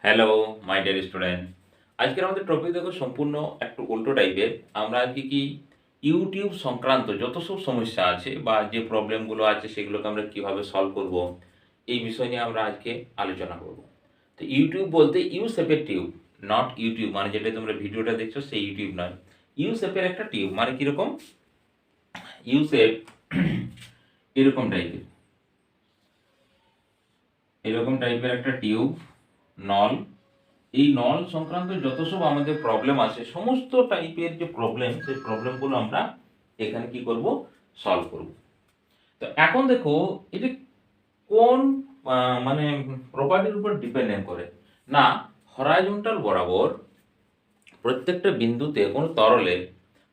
Hello my dear student, আজকের আমাদের topic দেখো সম্পূর্ণ একটু উল্টো টাইপের। আমরা আজকে কি ইউটিউব সংক্রান্ত যত সব সমস্যা আছে বা যে প্রবলেমগুলো আছে সেগুলোকে আমরা কিভাবে সলভ করব, এই বিষয় নিয়ে আমরা আজকে আলোচনা করব। তো ইউটিউব বলতে ইউ শেপের টিউব, নট ইউটিউব মানে যেটা তোমরা ভিডিওটা দেখছো সেই ইউটিউব নয়। ইউ শেপের একটা টিউব মানে কিরকম, ইউ শেপ এরকম টাইপের, এরকম টাইপের একটা টিউব, নল। এই নল সংক্রান্ত যত সব আমাদের প্রবলেম আছে, সমস্ত টাইপের যে প্রবলেম, সেই প্রবলেমগুলো আমরা এখানে কি করব, সলভ করব। তো এখন দেখো এটা কোন মানে প্রপার্টির উপর ডিপেন্ডেন্ট করে না, হরাইজন্টাল বরাবর প্রত্যেকটা বিন্দুতে কোনো তরলের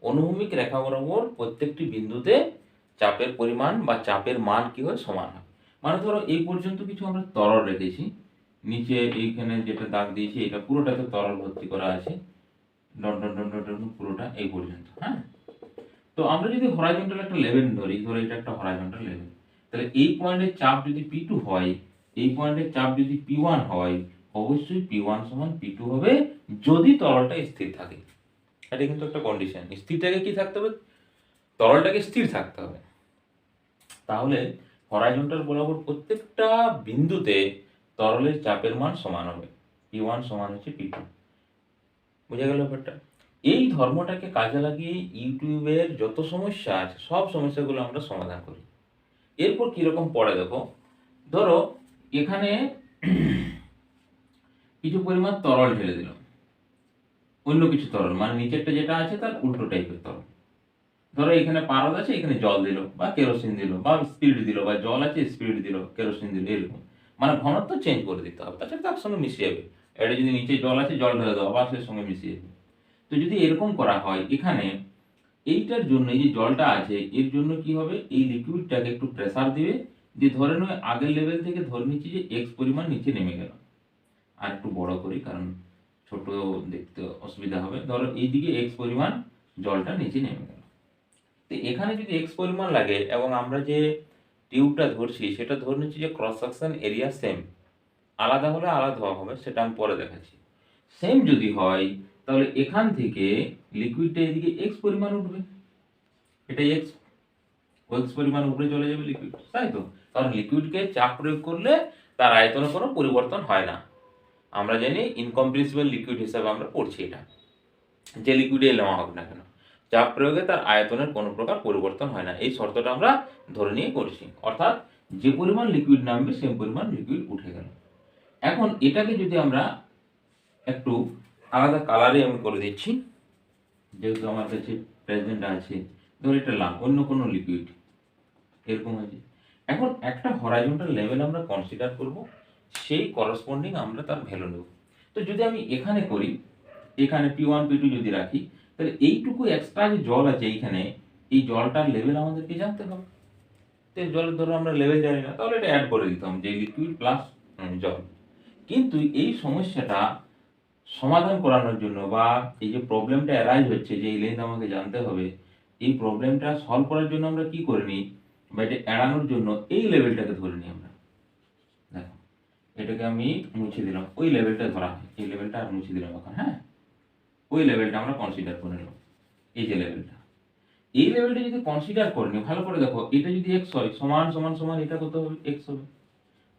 অনুভূমিক রেখা বরাবর প্রত্যেকটি বিন্দুতে চাপের পরিমাণ বা চাপের মান কি হয়, সমান হয়। মানে ধরো এই পর্যন্ত কিছু আমরা তরল রেখেছি, নিচে এইখানে যেটা দাগ দিয়েছি এটা পুরোটাতে তরল ভর্তি করা আছে, dot dot dot dot dot পুরোটা এই পর্যন্ত। হ্যাঁ, তো আমরা যদি হরাইজন্টাল একটা লেভেল ধরি, ধরো এটা একটা হরাইজন্টাল লেভেল, তাহলে এই পয়েন্টের চাপ যদি P2 হয়, এই পয়েন্টের চাপ যদি P1 হয়, অবশ্যই P1 সমান P2 হবে যদি তরলটা স্থির থাকে। এটা কিন্তু একটা কন্ডিশন, স্থিরটাকে কি থাকতে হবে, তরলটাকে স্থির থাকতে হবে। তাহলে হরাইজন্টাল বরাবর প্রত্যেকটা বিন্দুতে তরলের চাপের মান সমান হবে, P1 সমান হচ্ছে P2। বুঝা গেল ব্যাপারটা? এই ধর্মটাকে কাজে লাগিয়ে ইউটিউবের যত সমস্যা আছে সব সমস্যাগুলো আমরা সমাধান করি। এরপর কিরকম পড়ে দেখো, ধরো এখানে কিছু পরিমাণ তরল ঢেলে দিলাম, অন্য কিছু তরল মানে নিচেরটা যেটা আছে তার উল্টো টাইপের তরল। ধরো এখানে পারদ আছে, এখানে জল দিল বা কেরোসিন দিল বা স্পিরিট দিল, বা জল আছে স্পিরিট দিল কেরোসিন দিল, এরকম মানে ঘনত্ব চেঞ্জ করে দিতে হবে, তাছাড়া তার সঙ্গে মিশে যাবে। এটা যদি নিচে জল আছে, জল ঢেলে দেওয়া আবার সেই সঙ্গে মিশিয়ে যাবে। তো যদি এরকম করা হয়, এখানে এইটার জন্য এই যে জলটা আছে এর জন্য কি হবে, এই লিকুইডটাকে একটু প্রেসার দিবে, দিয়ে ধরে নয় আগের লেভেল থেকে ধরে নিচ্ছি যে এক্স পরিমাণ নিচে নেমে গেল। আর একটু বড় করি কারণ ছোট দেখতে অসুবিধা হবে। ধরো এইদিকে এক্স পরিমাণ জলটা নিচে নেমে গেল। তো এখানে যদি এক্স পরিমাণ লাগে এবং আমরা যে টিউবটা ধরছি সেটা ধরে নিচ্ছি যে ক্রস সেকশন এরিয়া সেম, আলাদা হলে আলাদা হবে, সেটা আমি পরে দেখাচ্ছি। সেম যদি হয় তাহলে এখান থেকে লিকুইডটা এদিকে এক্স পরিমাণ উঠবে, এটা এক্স, এক্স পরিমাণ উপরে চলে যাবে লিকুইড, তাই তো? কারণ লিকুইডকে চাপ প্রয়োগ করলে তার আয়তনে কোনো পরিবর্তন হয় না। আমরা জানি ইনকম্প্রেসিবল লিকুইড হিসাবে আমরা পড়ছি এটা, যে লিকুইডে নেওয়া হোক না কেন চাপ প্রয়োগে তার আয়তনের কোনো প্রকার পরিবর্তন হয় না, এই শর্তটা আমরা ধরে নিয়ে করছি। অর্থাৎ যে পরিমাণ লিকুইড নামবে সেই পরিমাণ লিকুইড উঠে গেল। এখন এটাকে যদি আমরা একটু আলাদা কালারে আমি করে দিচ্ছি, যেহেতু আমার কাছে প্রেজেন্ট আছে, ধর এটা লাল, অন্য কোনো লিকুইড এরকম আছে। এখন একটা হরাইজন্টাল লেভেল আমরা কনসিডার করব, সেই করসপন্ডিং আমরা তার ভ্যালু নেব। তো যদি আমি এখানে করি, এখানে P1 P2 যদি রাখি, তাহলে এইটুকু এক্সট্রা যে জল আছে এইখানে, এই জলটার লেভেল আমাদেরকে জানতে হবে। তো জলের ধরো আমরা লেভেল জানি না, তাহলে এটা অ্যাড করে দিতাম যে লিকুইড প্লাস জল। কিন্তু এই সমস্যাটা সমাধান করানোর জন্য বা এই যে প্রবলেমটা অ্যারাইজ হচ্ছে যে এই লেন্থ আমাকে জানতে হবে, এই প্রবলেমটা সলভ করার জন্য আমরা কি করে নিই, বা এটা এড়ানোর জন্য এই লেভেলটাকে ধরে নিই আমরা। দেখো এটাকে আমি মুছে দিলাম, ওই লেভেলটা ধরা হয়, এই লেভেলটা আর মুছে দিলাম এখন। হ্যাঁ, ওই লেভেলটা আমরা কনসিডার করে নিলাম, এই যে লেভেলটা, এই লেভেলটা যদি কনসিডার করে নিই, ভালো করে দেখো, এটা যদি এক্স হয় সমান সমান সমান এটা কত হবে, এক্স হবে।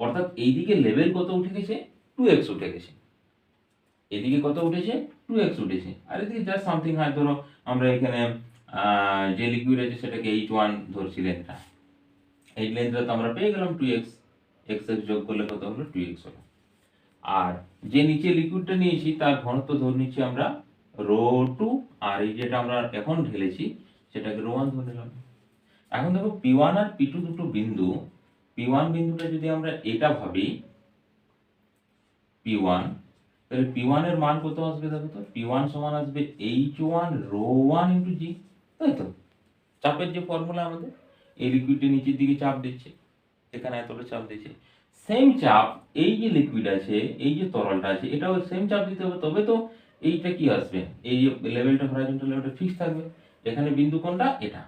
অর্থাৎ এইদিকে লেভেল কত উঠে গেছে, 2x উঠে গেছে। এদিকে কত উঠেছে, 2x উঠেছে। আর এদিকে জাস্ট সামথিং হয়, ধরো আমরা এখানে যে লিকুইড আছে সেটাকে H1 ধরছি লেন্থটা, এই লেন্থটা তো আমরা পেয়ে গেলাম 2x, x যোগ করলে কত হলো, 2x হলো। আর যে নিচে লিকুইডটা নিয়েছি তার ঘনত্ব ধরে নিচ্ছি আমরা ρ2, আর এই যেটা আমরা এখন ঢেলেছি সেটাকে ρ1 ধরে নিলাম। এখন দেখো P1 আর P2 দুটো বিন্দু, P1 বিন্দুটা যদি আমরা এটা ভাবি P1, তাহলে P1 এর মান কত আসবে দেখো তো, P1 সমান আসবে H1 ρ1 ইনটু জি, তাই তো? চাপের যে ফর্মুলা আমাদের, এই লিকুইডটি নিচের দিকে চাপ দিচ্ছে, এখানে এতটা চাপ দিচ্ছে, সেম চাপ এই যে লিকুইড আছে, এই যে তরলটা আছে, এটাও সেম চাপ দিতে হবে, তবে তো এইটা কি আসবে, এই যে লেভেলটা হরাইজন্টাল লেভেলটা ফিক্স থাকবে। এখানে বিন্দু কোনটা, এটা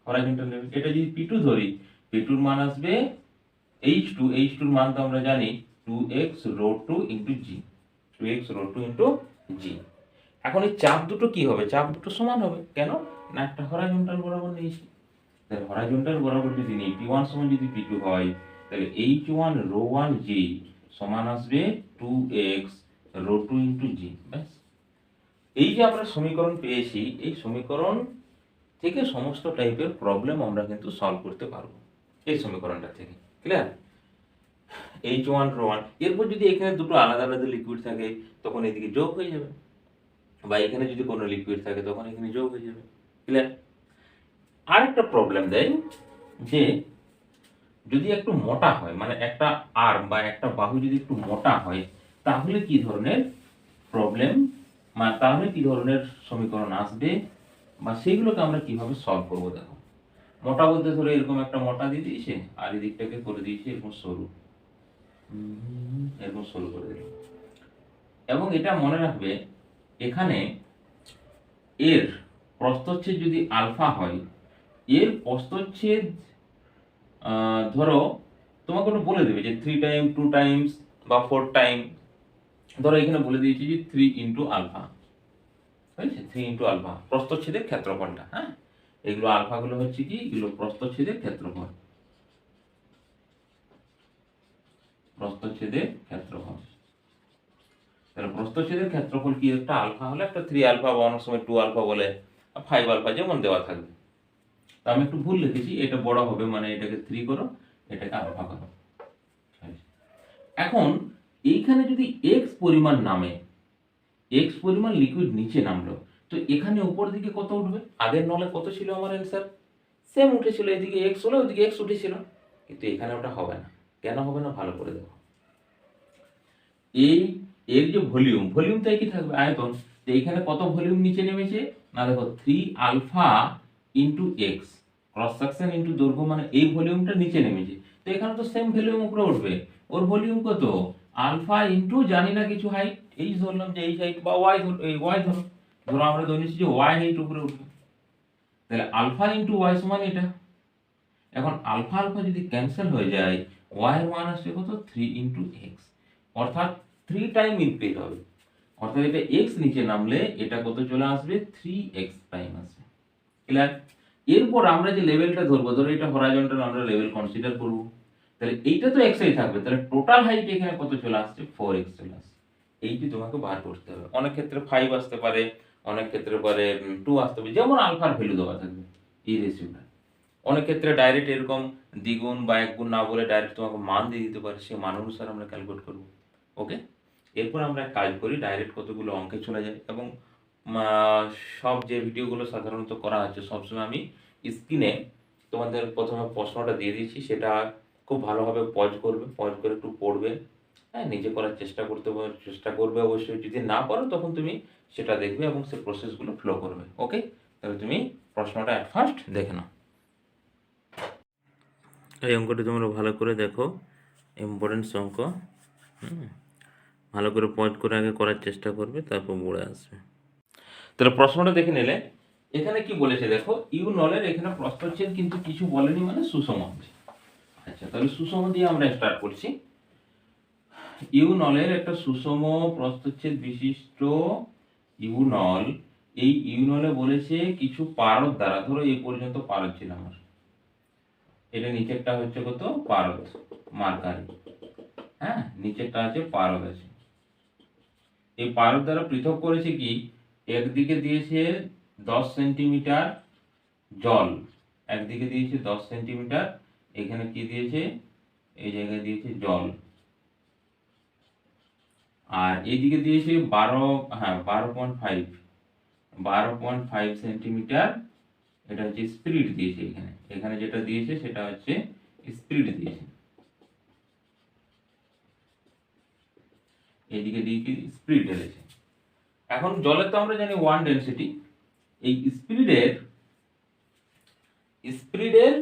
হরাইজন্টাল লেভেল। এটা যদি P2 ধরি, P2 এর মান আসবে H2, H2 এর মান তো আমরা জানি 2x ρ2 ইনটু জি। 2x রো টু ইন্টু জি। এখন এই চাপ দুটো কি হবে? চাপ দুটো সমান হবে। কেন? না একটা হরাইজন্টাল বরাবর নিয়েছি। তাহলে হরাইজন্টাল বরাবর যদি নিই, P1 সমান যদি P2 হয়, তাহলে H1 রো 1 জি সমান আসবে 2x রো 2 ইন্টু জি। ব্যাস। এই যে আমরা সমীকরণ পেয়েছি, এই সমীকরণ থেকে সমস্ত টাইপের প্রবলেম আমরা কিন্তু সলভ করতে পারবো এই সমীকরণটা থেকে। ক্লিয়ার? H1 রো 1, এরপর যদি এখানে দুটো আলাদা আলাদা লিকুইড থাকে তখন এদিকে যোগ হয়ে যাবে, বা এখানে যদি কোনো লিকুইড থাকে তখন এখানে যোগ হয়ে যাবে। ক্লিয়ার? আরেকটা প্রবলেম দেয় যে যদি একটু মোটা হয়, মানে একটা আর্ম বা একটা বাহু যদি একটু মোটা হয়, তাহলে কি ধরনের প্রবলেম, মানে তাহলে কি ধরনের সমীকরণ আসবে, বা সেইগুলোকে আমরা কিভাবে সলভ করবো। দেখো, মোটা বলতে ধরো এরকম একটা মোটা দিয়ে দিয়েছে, আর এই দিকটাকে করে দিয়েছে এরকম সরু, এরকম সরু করে দিল। এবং এটা মনে রাখবে, এখানে এর প্রস্থচ্ছেদ যদি আলফা হয়, এর প্রস্থচ্ছেদ ধরো তোমাকে ওটা বলে দেবে যে 3 টাইম 2 টাইমস বা 4 টাইম। ধরো এখানে বলে দিয়েছি যে 3 ইন্টু আলফা, হয়েছে 3 ইন্টু আলফা প্রস্থচ্ছেদের ক্ষেত্রফলটা। হ্যাঁ, এগুলো আলফাগুলো হচ্ছে কি, এগুলো প্রস্থচ্ছেদের ক্ষেত্রফল, প্রস্থচ্ছেদের ক্ষেত্রফল। তাহলে প্রস্থচ্ছেদের ক্ষেত্রফল কি, একটা আলফা হলে একটা 3 আলফা বা অনেক সময় 2 আলফা বলে, 5 আলফা যেমন দেওয়া থাকবে। তা আমি একটু ভুল লিখেছি, এটা বড় হবে মানে এটাকে 3 করো, এটাকে আলফা করো। এখন এইখানে যদি x পরিমাণ নামে, x পরিমাণ লিকুইড নিচে নামলো, তো এখানে উপর দিকে কত উঠবে? আগের নলে কত ছিল আমার অ্যান্সার? সেম উঠেছিল, এদিকে x হলো, ওইদিকে x উঠেছিল। কিন্তু এখানে ওটা হবে না। কেন হবে না? ভালো করে দেখো, এই এর যে ভলিউম, ভলিউম তো একই থাকবে, আয়তন। তো এখানে কত ভলিউম নিচে নেমেছে? না দেখো 3 alpha into X, cross section into দৈর্ঘ্য, মানে এই ভলিউমটা নিচে নেমেছে। তো এখানে তো সেম ভলিউম উপরে উঠবে। ওর ভলিউম কত? আলফা ইন্টু জানি না কিছু হাইট, এই ধরলাম যে এই হাইট, বা ওয়াই ধর, এই ওয়াই ধরো, ধরো আমরা ধরে নিচ্ছি যে ওয়াই হাইট উপরে উঠবে। তাহলে আলফা ইন্টু ওয়াই সমান এটা। এখন আলফা আলফা যদি ক্যান্সেল হয়ে যায়, ওয়াই এর মান আসবে কত? 3 ইন্টু এক্স, অর্থাৎ 3 টাইম ইনক্রিজ হবে। অর্থাৎ এটা এক্স নিচে নামলে এটা কত চলে আসবে? 3x প্রাইম আসবে। ক্লিয়ার? এরপর আমরা যে লেভেলটা ধরবো, ধরো এটা হরাইজন্টাল, আমরা লেভেল কনসিডার করব। তাহলে এইটা তো এক্সই থাকবে, তাহলে টোটাল হাইট এখানে কত চলে আসছে? 4x চলে আসছে। এইটি তোমাকে বার করতে হবে। অনেক ক্ষেত্রে 5 আসতে পারে, অনেক ক্ষেত্রে পারে 2 আসতে পারে, যেমন আলফার ভ্যালু দেওয়া থাকবে এই রেশিওটা। অনেক ক্ষেত্রে ডাইরেক্ট এরকম দ্বিগুণ বা একগুণ না বলে ডাইরেক্ট তোমাকে মান দিয়ে দিতে পারে, সেই মান অনুসারে আমরা ক্যালকুলেট করব। ওকে, এরপর আমরা কাজ করি, ডাইরেক্ট কতগুলো অঙ্কে চলে যায়। এবং সব যে ভিডিওগুলো সাধারণত করা হচ্ছে, সবসময় আমি স্ক্রিনে তোমাদের প্রথমে প্রশ্নটা দিয়ে দিয়েছি, সেটা খুব ভালোভাবে পজ করবে, পজ করে একটু পড়বে। হ্যাঁ, নিজে করার চেষ্টা করবে অবশ্যই। যদি না পারো তখন তুমি সেটা দেখবে এবং সে প্রসেসগুলো ফলো করবে। ওকে, তাহলে তুমি প্রশ্নটা অ্যাট ফার্স্ট দেখে নাও। এই অঙ্কটি তোমরা ভালো করে দেখো, ইম্পর্টেন্স অঙ্ক। ভালো করে পয়েন্ট করে আগে করার চেষ্টা করবে, তারপর পড়ে আসবে। তাহলে প্রশ্নটা দেখে নিলে, এখানে কি বলেছে দেখো, ইউ নলের এখানে প্রস্থচ্ছেদ কিন্তু কিছু বলেনি, মানে সুষম আছে। আচ্ছা, তাহলে সুষম দিয়ে আমরা স্টার্ট করছি। ইউ নলের একটা সুষম প্রস্থচ্ছেদ বিশিষ্ট ইউ নল, এই ইউ নলে বলেছে কিছু পারদ দ্বারা, ধরো এই পর্যন্ত পারদ ছিল আমার, এটা নিচেরটা হচ্ছে কত? পারদ, মার্কারি। হ্যাঁ, নিচেরটা আছে পারদ আছে। এই পারদ দ্বারা পৃথক করেছে কি, একদিকে দিয়েছে 10 সেন্টিমিটার জল, একদিকে দিয়েছে 10 সেন্টিমিটার, এখানে কি দিয়েছে? এই জায়গায় দিয়েছে জল। আর এইদিকে দিয়েছে 12.5 সেন্টিমিটার, এটা হচ্ছে স্পিরিট দিয়েছে। এখানে এখানে যেটা দিয়েছে সেটা হচ্ছে স্পিরিট দিয়েছে, এইদিকে দিয়ে কি স্পিরিট ঢেলেছে। এখন জলের তো আমরা জানি 1 ডেনসিটি, এই স্পিরিটের স্পিরিটের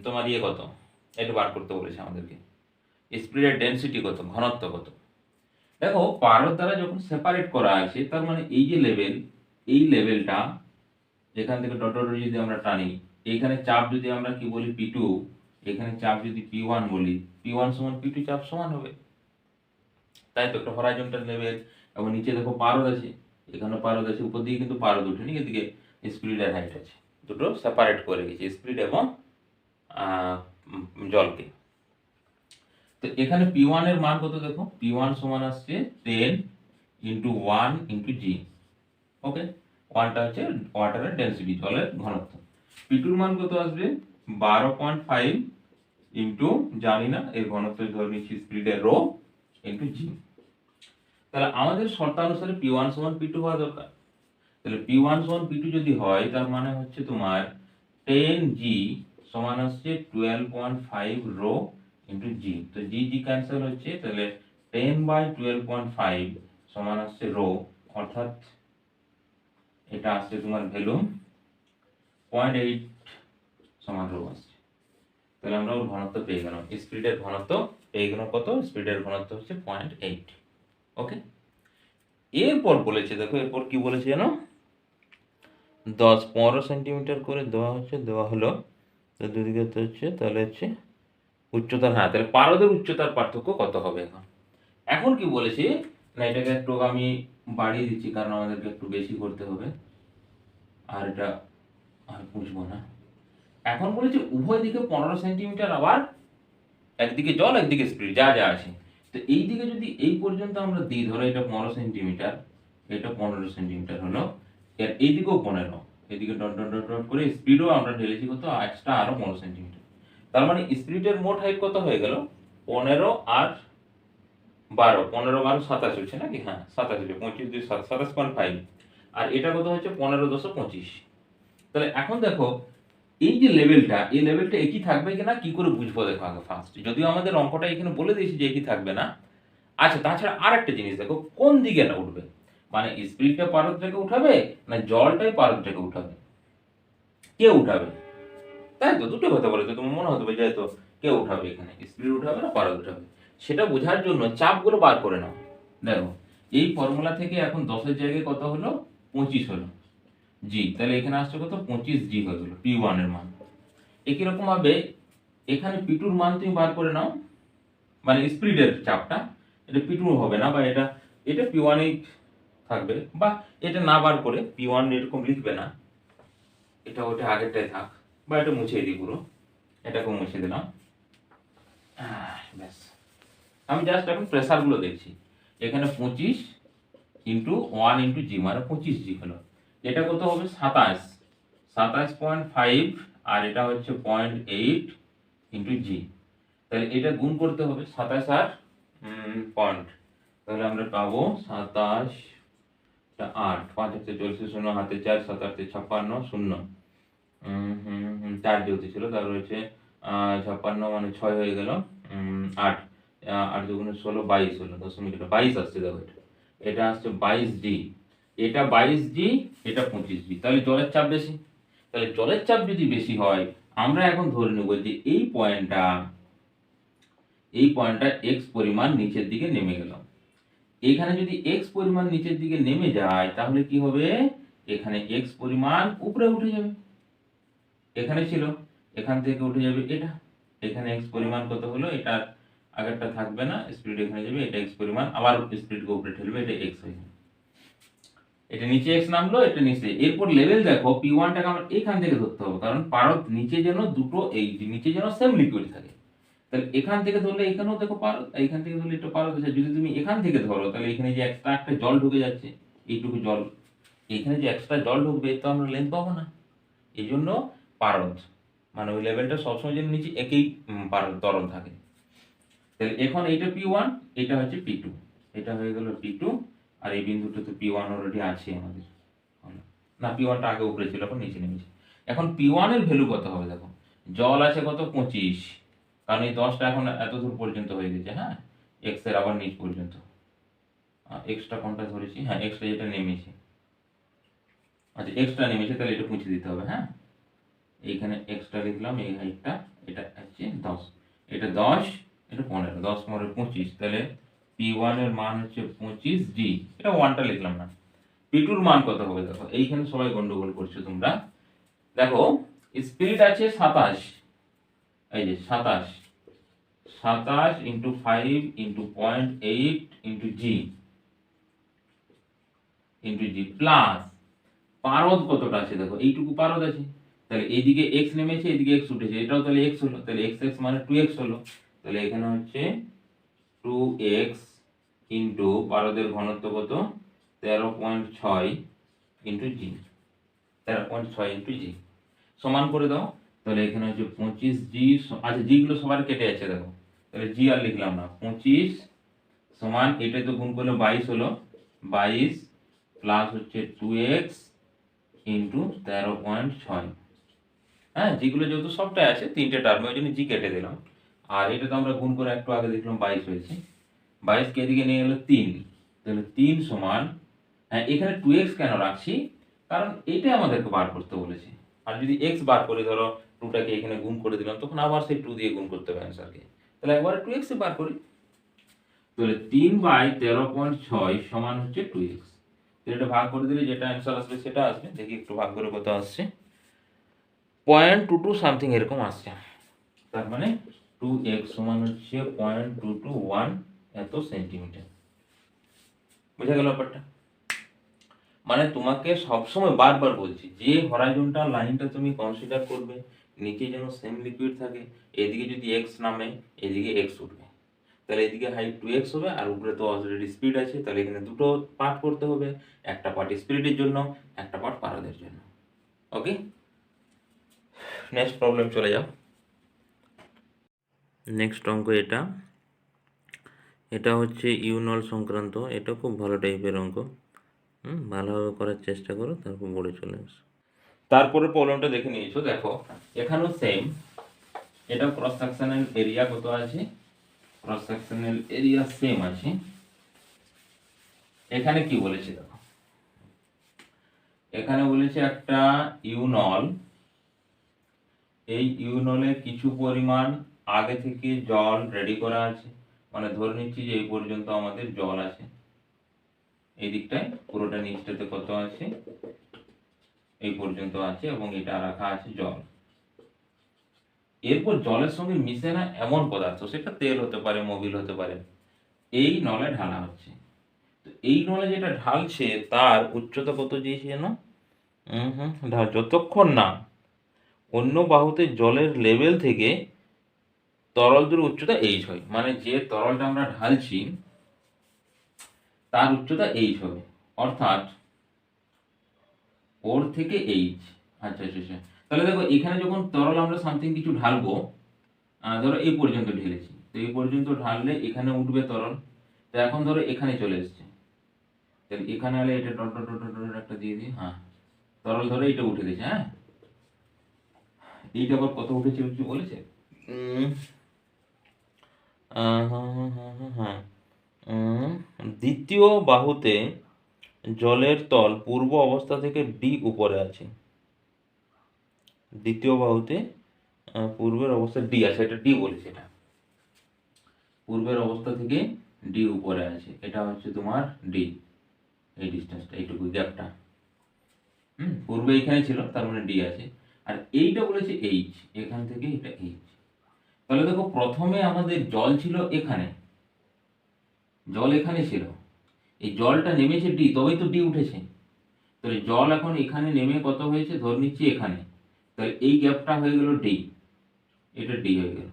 তোমার ইয়ে কত, এটা বার করতে বলেছে আমাদেরকে। স্পিরিটের ডেনসিটি কত, ঘনত্ব কত। দেখো, পারদ দ্বারা যখন সেপারেট করা আছে, তার মানে এই যে লেভেল, এই লেভেলটা এখান থেকে ডট ডট যদি আমরা টানি, এইখানে চাপ যদি আমরা কি বলি P2, এখানে চাপ যদি P1 বলি, P1 সমান P2 চাপ সমান হবে। তাই তো একটা হরাইজন্টাল লেভেল, এবং নিচে দেখো পারদ আছে, এখানে পারদ আছে, উপর দিকে কিন্তু পারদ ওঠেনি, এদিকে স্পিড আর হাইট আছে, দুটো সেপারেট করে রেখেছি স্পিড এবং জলকে। তো এখানে P1 এর মান কত দেখো, P1 সমান আসছে 10 ইন্টু 1 ইন্টু জি। ওকে, ওয়ানটা হচ্ছে ওয়াটারের ডেন্সিটি, জলের ঘনত্ব। P2 এর মান কত আসবে 12.5 ইন্টু জানি না এর ঘনত্ব ধরে নিচ্ছি স্পিডের রো ইন্টু জি। তাহলে আমাদের শর্তানুসারে P1 সমান P2 হওয়া দরকার। তাহলে P1 সমান P2 যদি হয়, তার মানে হচ্ছে তোমার 10G সমান আসছে 12.5 রো ইন্টু জি। তো জি জি ক্যান্সেল হচ্ছে, তাহলে 10/12.5 সমান আসছে রো, অর্থাৎ এটা আসছে তোমার ভ্যালু 0.8 সমান রো আসছে। তাহলে আমরা ওর ঘনত্ব পেয়ে গেলাম, স্পিডের ঘনত্ব পেয়ে গেলাম কত, স্পিডের ঘনত্ব হচ্ছে 0.8। ওকে, এরপর বলেছে দেখো, এরপর কি বলেছে জানো, 10-15 সেন্টিমিটার করে দেওয়া হলো, তো দুদিকে তো হচ্ছে, তাহলে হচ্ছে উচ্চতার, হ্যাঁ তাহলে পারদের উচ্চতার পার্থক্য কত হবে এখন। এখন কি বলেছি না, এটাকে একটু আমি বাড়িয়ে দিচ্ছি কারণ আমাদেরকে একটু বেশি করতে হবে, আর এটা আর বুঝবো না। এখন বলেছি উভয় দিকে 15 সেন্টিমিটার, আবার একদিকে জল একদিকে স্পিড যা যা আছে। তো এই দিকে যদি এই পর্যন্ত আমরা দিই, ধরো এটা 15 সেন্টিমিটার, এটা 15 সেন্টিমিটার হলো, এর এইদিকেও 15, এদিকে ডট ডট ডট ডট করে স্পিডও আমরা ঢেলেছি কত, এক্সট্রা আরো 15 সেন্টিমিটার। তার মানে স্পিরিটের মোট হাইট কত হয়ে গেল, 15 আর 12, 15-12-27 হচ্ছে নাকি, হ্যাঁ 27 হচ্ছে, 25-2-27.5, আর এটা কত হচ্ছে 15-10-25। তাহলে এখন দেখো এই যে লেভেলটা, এই লেভেলটা একই থাকবে কিনা কি করে বুঝবো দেখো আগে ফার্স্ট, যদিও আমাদের অঙ্কটা এখানে বলে দিয়েছি যে একই থাকবে না। আচ্ছা, তাছাড়া আর একটা জিনিস দেখো, কোন দিকে না উঠবে, মানে স্পিরিটটা পারদটাকে উঠাবে না জলটাই পারদটাকে উঠাবে, কে উঠাবে, তাই তো দুটো কথা বলে, তো তোমার মনে হতে পারে যে তো কে উঠাবে, এখানে স্পিড উঠাবে না পারদ উঠাবে, সেটা বোঝার জন্য চাপগুলো বার করে নাও। দেখো এই ফর্মুলা থেকে এখন 10-এর জায়গায় কত হলো, 25 হলো জি, তাহলে এখানে আসছে কত, 25G হয়ে গেল P1 এর মান। একই রকম ভাবে এখানে P2 এর মান তুমি বার করে নাও, মানে স্পিডের চাপটা, এটা P2 হবে না, বা এটা এটা P1 এই থাকবে, বা এটা না বার করে P1 এরকম লিখবে না, এটা ওটা আগেরটাই থাক, বা এটা মুছে দিই পুরো, এটাকে মুছে দিলাম। ব্যাস, আমি জাস্ট এখন প্রেসার গুলো দেখছি। এখানে 25 ইন্টু 1 ইন্টু জি, মানে 25G হলো। এটা কত হবে 27.5, আর এটা হচ্ছে 0.8 ইন্টু জি। তাহলে এটা গুণ করতে হবে 27 আর পয়েন্ট, তাহলে আমরা পাবো 27 8, 5 হাতে 40, 0 হাতে 4, 7 8 56, 0 4 যেহেতু ছিল, তার রয়েছে 56, মানে 6 হয়ে গেল, 8 8 দুগুণে 16, 22 হলো, 22 আসছে দেখো, এটা আসছে 22G, এটা 22G, এটা 25G। তাহলে জলের চাপ বেশি, তাহলে জলের চাপ যদি বেশি হয়, আমরা এখন ধরে নেব যে এই পয়েন্টটা x পরিমাণ নিচের দিকে নেমে গেল। এখানে যদি x পরিমাণ নিচের দিকে নেমে যায়, তাহলে কি হবে, এখানে x পরিমাণ উপরে উঠে যাবে, এখানে ছিল, এখান থেকে উঠে যাবে এটা, এখানে x পরিমাণ কত হলো, এটা আগেরটা থাকবে না, স্পিড এখানে যাবে, এটা x পরিমাণ, আবার স্পিডকে উপরে ঠেলবে, এটা x হয়ে যাবে, এটা নিচে x নামলো, এটা নিচে। এরপর লেভেল দেখো, P1 টাকে আমরা এখান থেকে ধরতে হবে, কারণ পারদ নিচে যেন দুটো, এই নিচে যেন সেম লিকুইড থাকে। তাহলে এখান থেকে ধরলে এখানেও দেখো পারদ, এইখান থেকে ধরলে এটা পারদ আছে। যদি তুমি এখান থেকে ধরো, তাহলে এখানে যে এক্সট্রা একটা জল ঢুকে যাচ্ছে, এইটুকু জল, এখানে যে এক্সট্রা জল ঢুকবে, তো আমরা লেন্থ পাবো না। এই জন্য পারদ, মানে ওই লেভেলটা সবসময় যেন নিচে একই পারদ ত্বরণ থাকে। তাহলে এখন এইটা P1, এটা হচ্ছে P2, এটা হয়ে গেল P2, আর এই বিন্দুটা তো P1 অলরেডি আছে আমাদের, না P1 টা আগে উপরে ছিল, এখন নিচে নেমেছে। এখন P1 এর ভ্যালু কত হবে দেখো, জল আছে কত 25, কারণ এই 10টা এখন এত দূর পর্যন্ত হয়ে গেছে, হ্যাঁ x এর আবার নিচ পর্যন্ত, এক্সট্রা কোনটা ধরেছি, হ্যাঁ এক্সট্রা যেটা নেমেছে, আচ্ছা এক্সট্রা নেমেছে, তাহলে এটা মুছে দিতে হবে, হ্যাঁ এইখানে এক্সট্রা লিখলাম, এই হাইটটা, এটা হচ্ছে 10, এটা 10, এটা 15, 10 15 25, তাহলে P1 এর মান হচ্ছে 25G, এটা 1টা লিখলাম না। P2 এর মান কত হবে দেখো, এইখানে সবাই গন্ডগোল করছো তোমরা, দেখো স্পিড আছে 27, এই যে 27, 27 into 5 into 0.8 into G plus পারদ কতটা আছে দেখো, এইটুকু পারদ আছে, তাহলে এইদিকে এক্স নেমেছে, এইদিকে এক্স উঠেছে, এটাও তাহলে এক্স হলো, তাহলে এক্স এক্স মানে 2x হলো, তাহলে এখানে হচ্ছে 2x ইন্টু পারদের ঘনত্ব কত 13.6 ইন্টু জি, 13.6 ইন্টু জি সমান করে দাও, তাহলে এখানে হচ্ছে 25G, আচ্ছা জি গুলো সবার কেটে যাচ্ছে দেখো, তাহলে জি আর লিখলাম না, 25 সমান এটা তো গুণ করলে 22 হলো, 22 প্লাস হচ্ছে 2x ইন্টু 13.6, হ্যাঁ যেগুলো যেহেতু সবটাই আছে তিনটে টার্মে ওই জন্য জি কেটে দিলাম, আর এটা তো আমরা গুণ করে একটু আগে দেখলাম 22 হয়েছে, 22 কে এদিকে নিয়ে গেলো 3, তাহলে 3 সমান, হ্যাঁ এখানে 2x কেন রাখছি, কারণ এইটাই আমাদেরকে বার করতে বলেছে, আর যদি x বার করে ধরো 2টাকে এখানে গুণ করে দিলাম তখন আবার সেই 2 দিয়ে গুণ করতে হবে অ্যান্সারকে, তাহলে একবারে 2x এ বার করি, তাহলে 3/13.6 সমান হচ্ছে 2x, এটা ভাগ করে দিলে যেটা অ্যান্সার আসবে সেটা আসবে, দেখি একটু ভাগ করে কত আসছে, 0.22 সামথিং এরকম আসছে, তার মানে 2x সমান হচ্ছে 0.221 এত সেন্টিমিটার, বুঝা গেল ব্যাপারটা? মানে তোমাকে সবসময় বারবার বলছি যে হরাইজন্টাল লাইনটা তুমি কনসিডার করবে, নিচে যেন সেম লিকুইড থাকে, এদিকে যদি x নামে এদিকে x উঠবে, তাহলে এদিকে হাইট 2x হবে, আর উপরে তো অলরেডি স্পিড আছে, তাহলে এখানে দুটো পার্ট করতে হবে, একটা পার্ট স্পিডের জন্য, একটা পার্ট পারদের জন্য। ওকে, নেক্সট প্রবলেম চলে যাও। নেক্সট অঙ্ক এটা হচ্ছে ইউনল সংক্রান্ত, এটা খুব ভালো টাইপের অঙ্ক, ভালোভাবে করার চেষ্টা করো, তারপর বোর্ডে চলে আসো। তারপরে প্রবলেমটা দেখে নিয়েছো, দেখো এখানেও সেম, এটা ক্রস সেকশনাল এরিয়া কত আছে, ক্রস সেকশনাল এরিয়া সেম আছে, এখানে কি বলেছে দেখো, এখানে বলেছে একটা ইউনল, এই ইউনলে কিছু পরিমাণ আগে থেকে জল রেডি করা আছে, মানে ধরে নিচ্ছি যে এই পর্যন্ত আমাদের জল আছে, এই দিকটায় পুরোটা নিচটাতে কত আছে, এই পর্যন্ত আছে, এবং এটা রাখা আছে জল, এরপর জলের সঙ্গে মিশে না এমন পদার্থ, সেটা তেল হতে পারে, মোবিল হতে পারে, এই নলে ঢালা হচ্ছে, তো এই নলে যেটা ঢালছে তার উচ্চতা কত দিয়েছে যেন, যতক্ষণ না অন্য বাহুতে জলের লেভেল থেকে তরলটির উচ্চতা h হয়, মানে যে তরলটা আমরা ঢালছি তার উচ্চতা h হবে, অর্থাৎ ওর থেকে h। আচ্ছা আচ্ছা আচ্ছা, তাহলে দেখো এখানে যখন তরল আমরা সামথিং কিছু ঢালবো, ধরো এই পর্যন্ত ঢেলেছি, তো এই পর্যন্ত ঢাললে এখানে উঠবে তরল, তো এখন ধরো এখানে চলে এসছে, তাহলে এখানে হলে এটা ডট ডট ডট ডট একটা দিয়ে দিই, হ্যাঁ তরল ধরে এটা উঠে গেছে, হ্যাঁ এইটা আবার কত উঠেছে কিছু বলেছে, হ্যাঁ দ্বিতীয় বাহুতে জলের তল পূর্ব অবস্থা থেকে ডি উপরে আছে, দ্বিতীয় বাহুতে পূর্বের অবস্থা ডি আছে, এটা ডি বলেছে, এটা পূর্বের অবস্থা থেকে ডি উপরে আছে, এটা হচ্ছে তোমার ডি, এই ডিসটেন্সটা, এইটুকু গ্যাপটা, পূর্বে এখানে ছিল তার মানে ডি আছে, আর এইটা বলেছে এইচ, এখান থেকে এটা এইচ, তাহলে দেখো প্রথমে আমাদের জল ছিল এখানে, জল এখানে ছিল, এই জলটা নেমেছে ডি, তবেই তো ডি উঠেছে, তাহলে জল এখন এখানে নেমে কত হয়েছে ধরে নিচ্ছি এখানে, তাহলে এই গ্যাপটা হয়ে গেল ডি, এটা ডি হয়ে গেল,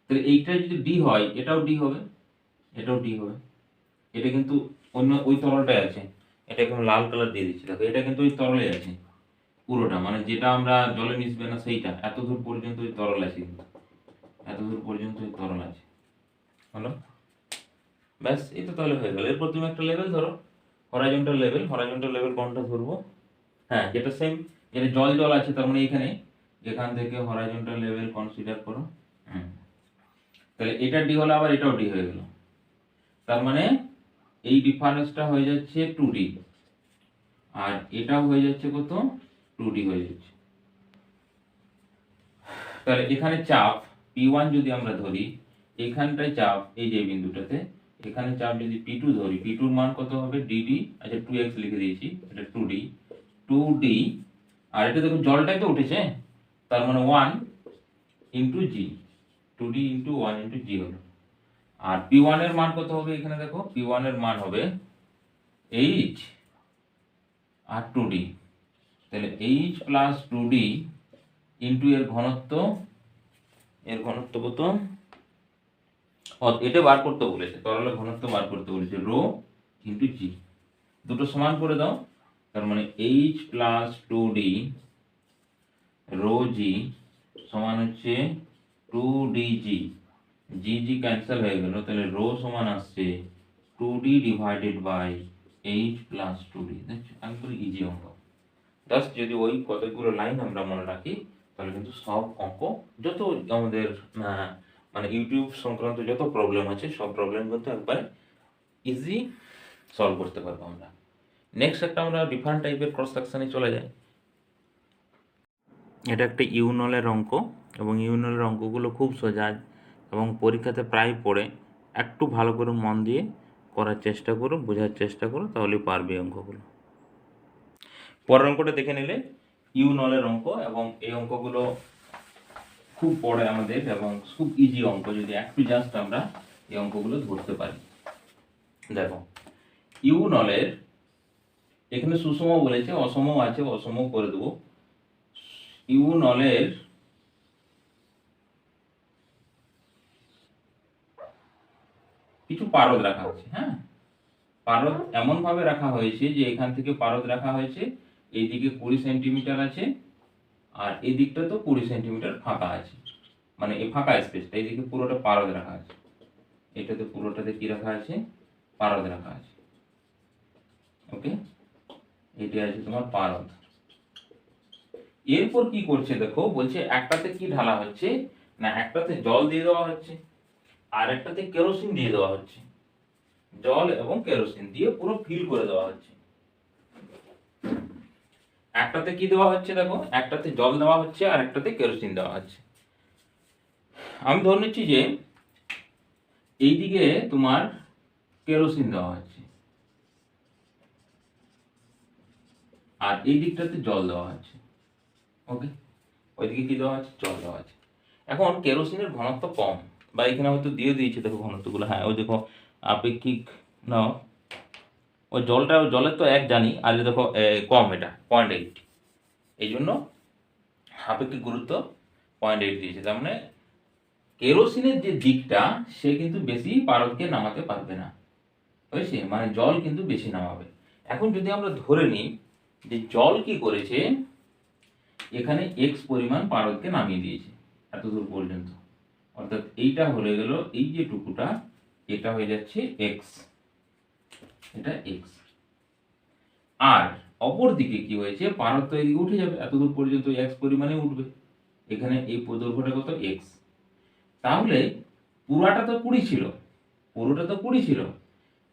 তাহলে এইটা যদি ডি হয় এটাও ডি হবে, এটাও ডি হবে, এটা কিন্তু অন্য ওই তরলটাই আছে, এটা এখন লাল কালার দিয়ে দিচ্ছি দেখো, এটা কিন্তু ওই তরলে আছে পুরোটা, মানে যেটা আমরা জলে মিশবে না সেইটা, এত দূর পর্যন্ত ওই তরল আছে, কিন্তু এত দূর পর্যন্ত ওই তরল আছে, হলো ব্যাস, এই তো তাহলে হয়ে গেল। এরপর তুমি একটা লেভেল ধরো, হরাইজন্টাল লেভেল কোনটা ধরবো, হ্যাঁ যেটা সেম, যেটা জল জল আছে, তার মানে এখানে এখান থেকে হরাইজন্টাল লেভেল কনসিডার করো, তাহলে এটা ডি হলো, আবার এটাও ডি হয়ে গেল, তার মানে এই ডিফারেন্সটা হয়ে যাচ্ছে 2d, আর এটাও হয়ে যাচ্ছে কত 2d হয়ে যাচ্ছে, তাহলে এখানে চাপ P1 যদি আমরা ধরি, এখানটায় চাপ এই যে বিন্দুটাতে, এখানে চাপ যদি P2 ধরি, P2 এর মান কত হবে dd, আচ্ছা 2x লিখে দিয়েছি, এটা 2d, আর এটা দেখো জলটাই তো উঠেছে, তার মানে 1 into g, 2d into 1 into g হলো, আর P1 এর মান কত হবে এখানে দেখো, P1 এর মান হবে H আর 2D, তাহলে H প্লাস 2D ইন্টু এর ঘনত্ব কত, এটা বার করতে বলেছে, তরলের ঘনত্ব বার করতে বলেছে, রো ইন্টু জি, দুটো সমান করে দাও, তার মানে H প্লাস 2D রো জি সমান হচ্ছে 2DG, জি ক্যান্সেল হয়ে গেল, তাহলে রো সমান আসছে 2D divided by H plus 2D। দেখছো একবারে ইজি অঙ্ক। জাস্ট যদি ওই কতগুলো লাইন আমরা মনে রাখি তাহলে কিন্তু সব অঙ্ক, যত আমাদের মানে ইউটিউব সংক্রান্ত যত প্রবলেম আছে সব প্রবলেম কিন্তু একবারে ইজি সলভ করতে পারবো আমরা। নেক্সট একটা আমরা ডিফারেন্ট টাইপের ক্রস সেকশনে চলে যাই। এটা একটা ইউনলের অঙ্ক, এবং ইউনলের অঙ্কগুলো খুব সোজা এবং পরীক্ষাতে প্রায় পড়ে, একটু ভালো করে মন দিয়ে করার চেষ্টা করো, বোঝার চেষ্টা করো, তাহলে পারবে অঙ্কগুলো। পরের অঙ্কটা দেখে নিলে ইউনলের অঙ্ক, এবং এই অঙ্কগুলো খুব পড়ে আমাদের এবং খুব ইজি অঙ্ক যদি একটু জাস্ট আমরা এই অঙ্কগুলো ধরতে পারি। দেখো ইউনলের এখানে সুষম বলেছে, অসম আছে, অসম করে দেবো। ইউনলের কিছু পারদ রাখা আছে, হ্যাঁ, পারদ এমন ভাবে রাখা হয়েছে যে এখান থেকে পারদ রাখা হয়েছে, এইদিকে 20 সেন্টিমিটার আছে আর এই দিকটা তো 20 সেন্টিমিটার ফাঁকা আছে, মানে এই ফাঁকা স্পেসটা, এইদিকে পুরোটা পারদ রাখা আছে, এটাতে পুরোটাতে কি রাখা আছে, পারদ রাখা আছে। ওকে, এটা আছে তোমার পারদ। এরপর কি করছে দেখো, বলছে একটাতে কি ঢালা হচ্ছে না, একটাতে জল দিয়ে দেওয়া হচ্ছে আর একটাতে কেরোসিন দিয়ে দেওয়া হচ্ছে, জল এবং কেরোসিন দিয়ে পুরো ফিল করে দেওয়া হচ্ছে। একটাতে কি দেওয়া হচ্ছে দেখো, একটাতে জল দেওয়া হচ্ছে আর একটাতে কেরোসিন দেওয়া হচ্ছে। আমি ধরে নিচ্ছি যে এইদিকে তোমার কেরোসিন দেওয়া হচ্ছে আর এই দিকটাতে জল দেওয়া হচ্ছে। ওকে, ওইদিকে কি দেওয়া আছে, জল দেওয়া আছে। এখন কেরোসিনের ঘনত্ব কম, বা এখানে হয়তো দিয়ে দিয়েছে, দেখো ঘনত্বগুলো, হ্যাঁ ওই দেখো আপেক্ষিক না, ওই জলের তো এক জানি, আর দেখো কম, এটা 0.8, এই জন্য আপেক্ষিক গুরুত্ব 0.8 দিয়েছে। তার মানে কেরোসিনের যে দিকটা সে কিন্তু বেশি পারদকে নামাতে পারবে না, বুঝেছি, মানে জল কিন্তু বেশি নামাবে। এখন যদি আমরা ধরে নিই যে জল কি করেছে, এখানে এক্স পরিমাণ পারদকে নামিয়ে দিয়েছে এত দূর পর্যন্ত, অর্থাৎ এইটা হয়ে গেল, এই যে টুকুটা এটা হয়ে যাচ্ছে এক্স, এটা এক্স। আর অপর দিকে কি হয়েছে, পারদ তো এদিকে উঠে যাবে, এত দূর পর্যন্ত এক্স পরিমাণে উঠবে, এখানে এই দৈর্ঘ্যটা কত, এক্স। তাহলে পুরাটা তো 20 ছিল, পুরোটা তো 20 ছিল,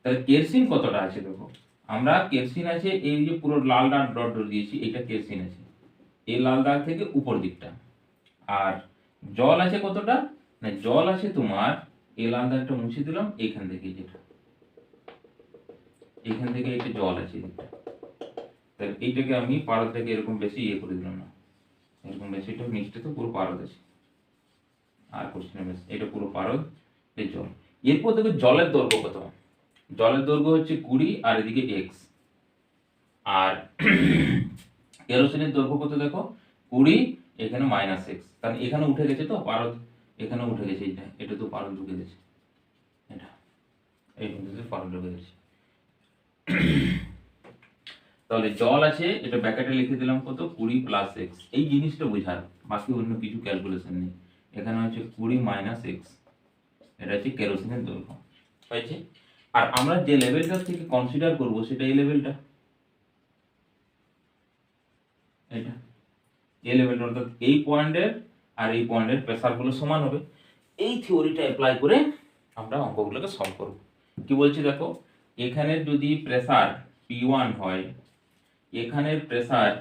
তাহলে কেরোসিন কতটা আছে দেখো, আমরা কেরোসিন আছে এই যে পুরো লাল ডট ডট দিয়েছি, এটা কেরোসিন আছে এই লাল দাগ থেকে উপর দিকটা। আর জল আছে কতটা, না জল আছে তোমার এই লাল দাগটা মুছে দিলাম, এখান থেকে, যেটা এখান থেকে একটা জল আছে দিকটা, তাহলে এইটাকে আমি পারদটাকে এরকম বেশি করে দিলাম না, এরকম বেশি, এটা নিচটা তো পুরো পারদ আছে, আর করছি না বেশ, এটা পুরো পারদ, এই জল। এরপর দেখো জলের দৈর্ঘ্য কত, জলের দৈর্ঘ্য হচ্ছে 20 আর এদিকে এক্স, আর কেরোসিনের দৈর্ঘ্য কত দেখো 20, এখানে মাইনাস এক্স, কারণ এখানে উঠে গেছে তো পারদ, এখানে উঠে গেছে, এটা তো পারদ ঢুকে গেছে, এটা এই পর্যন্ত পারদ ঢুকে গেছে। তাহলে জল আছে, এটা ব্র্যাকেটে লিখে দিলাম কত, 20 প্লাস এক্স, এই জিনিসটা বোঝার, বাকি অন্য কিছু ক্যালকুলেশন নেই। এখানে হচ্ছে 20 মাইনাস এক্স, এটা হচ্ছে কেরোসিনের দৈর্ঘ্য হয়েছে। আর আমরা যে লেভেলটা থেকে কনসিডার করব সেটা এই লেভেলটা, এটা এই লেভেলটা, অর্থাৎ এই পয়েন্টের আর এই পয়েন্টের প্রেসারগুলো সমান হবে। এই থিওরিটা অ্যাপ্লাই করে আমরা অঙ্কগুলোকে সলভ করব। কি বলছি দেখো, এখানের যদি প্রেসার P1 হয়, এখানের প্রেসার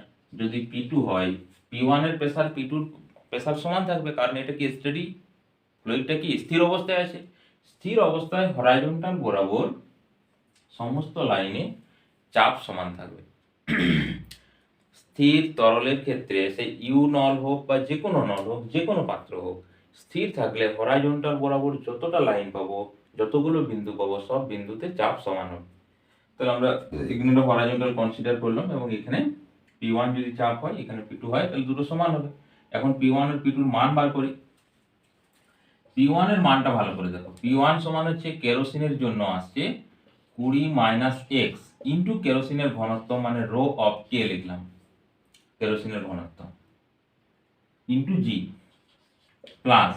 যদি P2 হয়, P1 এর প্রেসার P2 এর প্রেসার সমান থাকবে, কারণ এটা কি স্টেডি, ফ্লুইডটা কি স্থির অবস্থায় আছে, স্থির অবস্থায় হরাইজন্টাল বরাবর সমস্ত লাইনে চাপ সমান থাকবে। স্থির তরলের ক্ষেত্রে সে ইউ নল হোক বা যে কোনো নল হোক, যে কোনো পাত্র হোক, স্থির থাকলে হরাইজন্টাল বরাবর যতটা লাইন পাবো, যতগুলো বিন্দু পাবো সব বিন্দুতে চাপ সমান হবে। তাহলে আমরা এখানে হরাইজন্টাল কনসিডার করলাম এবং এখানে P1 যদি চাপ হয় এখানে P2 হয়, তাহলে দুটো সমান হবে। এখন P1 আর P2 এর মান বার করি। P1 এর মানটা ভালো করে দেখো। P1 সমান হচ্ছে কেরোসিনের জন্য আসছে 20 - x ইন্টু কেরোসিনের ঘনত্ব মানে রো অফ কে লিখলাম, কেরোসিনের ঘনত্ব ইন্টু জি প্লাস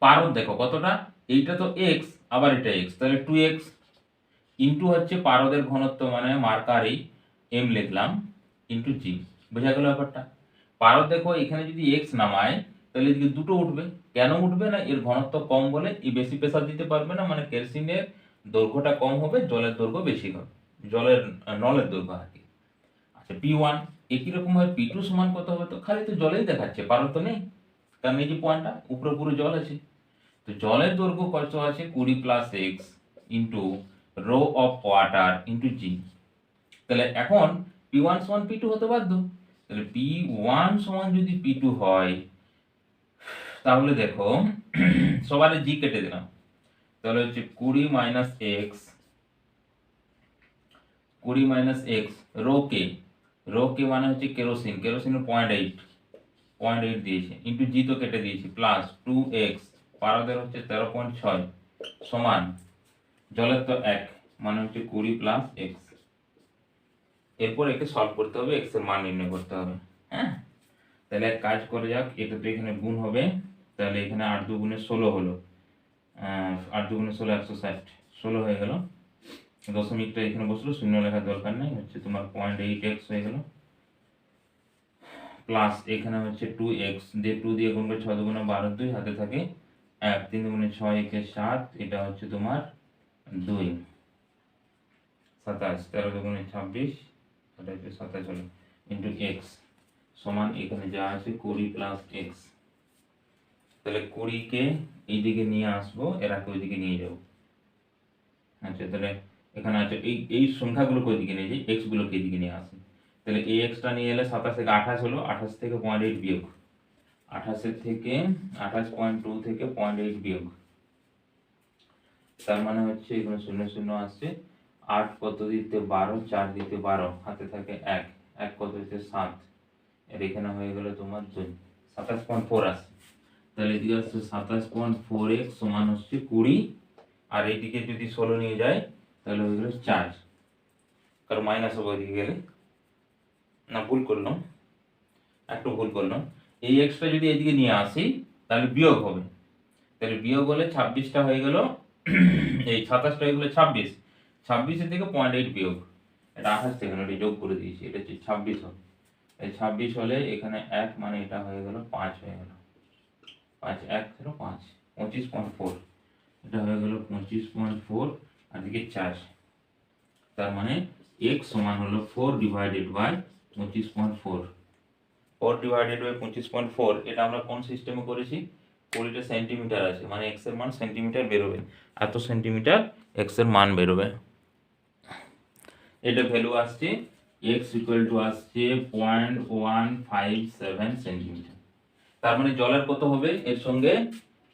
পারদ দেখো কতটা, এইটা তো x আবার এটা x, তাহলে 2x ইন্টু হচ্ছে পারদের ঘনত্ব মানে মার্কারি m লিখলাম ইন্টু জি। বোঝা গেল ব্যাপারটা? পারদ দেখো এখানে যদি x নামায় তাহলে এদিকে দুটো উঠবে। কেন উঠবে না? এর ঘনত্ব কম বলে এই বেশি প্রেসার দিতে পারবে না, মানে কেরোসিনের দৈর্ঘ্যটা কম হবে, জলের দৈর্ঘ্য বেশি হবে, জলের নলের দৈর্ঘ্য আর কি। আচ্ছা P1 একই রকম ভাবে P2 সমান কত হবে? তো খালি তো জলেই দেখাচ্ছে, পারদ তো নেই, কারণ এই যে পয়েন্টটা উপরে পুরো জল আছে। তো জলের দৈর্ঘ্য কত আছে? 20 + x into rho of water into g. তাহলে এখন P1 সমান P2 হতে বাধ্য। তাহলে P1 সমান যদি P2 হয় তাহলে দেখো সবার জি কেটে দিলাম, তাহলে হচ্ছে 20 - x 20 - x রো কে মানে হচ্ছে কেরোসিন, কেরোসিনের 0.8 দিয়েছে ইন্টু জি তো কেটে দিয়েছি প্লাস 2x পারদের হচ্ছে 13.6 সমান জলের তো 1 মানে হচ্ছে 20 + x। এরপর একে সলভ করতে হবে, x এর মান নির্ণয় করতে হবে। হ্যাঁ, তাহলে এক কাজ করে যাক, এটা তো এখানে গুণ হবে, তাহলে এখানে 8 × 2 = 16 হলো, 8 × 2 = 16 160 16 হয়ে গেল। দশমিকটা এখানে বসলো, শূন্য লেখার দরকার নেই, হচ্ছে তোমার 0.8x হয়ে গেল প্লাস এখানে হচ্ছে 2x দিয়ে 2 দিয়ে গুণ করে 6 × 2 = 12 2 হাতে থাকে 1 3 × 6 = 7 এটা হচ্ছে তোমার 2 27 13 × 2 = 26 এটা হচ্ছে 27 হলো ইন্টু x সমান এখানে যা আছে 20 + x। তাহলে 20 কে এইদিকে নিয়ে আসবো, এরাকে ওইদিকে নিয়ে যাব। আচ্ছা তাহলে এখানে আছে এই সংখ্যাগুলোকে ওইদিকে নিয়ে যাই, x গুলোকে এইদিকে নিয়ে আসি। তাহলে এই x টা নিয়ে এলে 27 থেকে 28 হলো, 28 থেকে 0.8 বিয়োগ, 28 থেকে 28.2 থেকে 0.8 বিয়োগ, তার মানে হচ্ছে এখানে 0 0 আসছে। 8 কত দিতে 12, 4 দিতে 12 হাতে থাকে 1 1 কত দিতে 7 এর এখানে হয়ে গেল তোমার 2 27.4 আসছে। তাহলে এদিকে আসছে 27.4x সমান হচ্ছে 20, আর এইদিকে যদি 16 নিয়ে যায় তাহলে হয়ে গেল 4, কারণ মাইনাস হবে ওইদিকে গেলে, না ভুল করলাম, একটু ভুল করলাম। এই এক্সটা যদি এদিকে নিয়ে আসি তাহলে বিয়োগ হবে, তাহলে বিয়োগ হলে 26টা হয়ে গেল, এই 27টা হয়ে গেল 26, 26 থেকে 0.8 বিয়োগ, এটা 28 থেকে এটা যোগ করে দিয়েছি, এটা হচ্ছে 26 হবে। এই 26 হলে এখানে 1 মানে এটা হয়ে গেল 5 হয়ে গেল, 5 1 0 5 25.4, এটা হয়ে গেল 25.4 আর দিকে 4, তার মানে x সমান হলো 4 / 25.4, 4 / 25.4। এটা আমরা কোন সিস্টেমে করেছি? 20টা সেন্টিমিটার আছে, মানে x এর মান সেন্টিমিটার বেরোবে, এত সেন্টিমিটার x এর মান বেরোবে। এটা ভ্যালু আসছে x আসছে 0.157 সেন্টিমিটার। তার মানে জলের কত হবে? এর সঙ্গে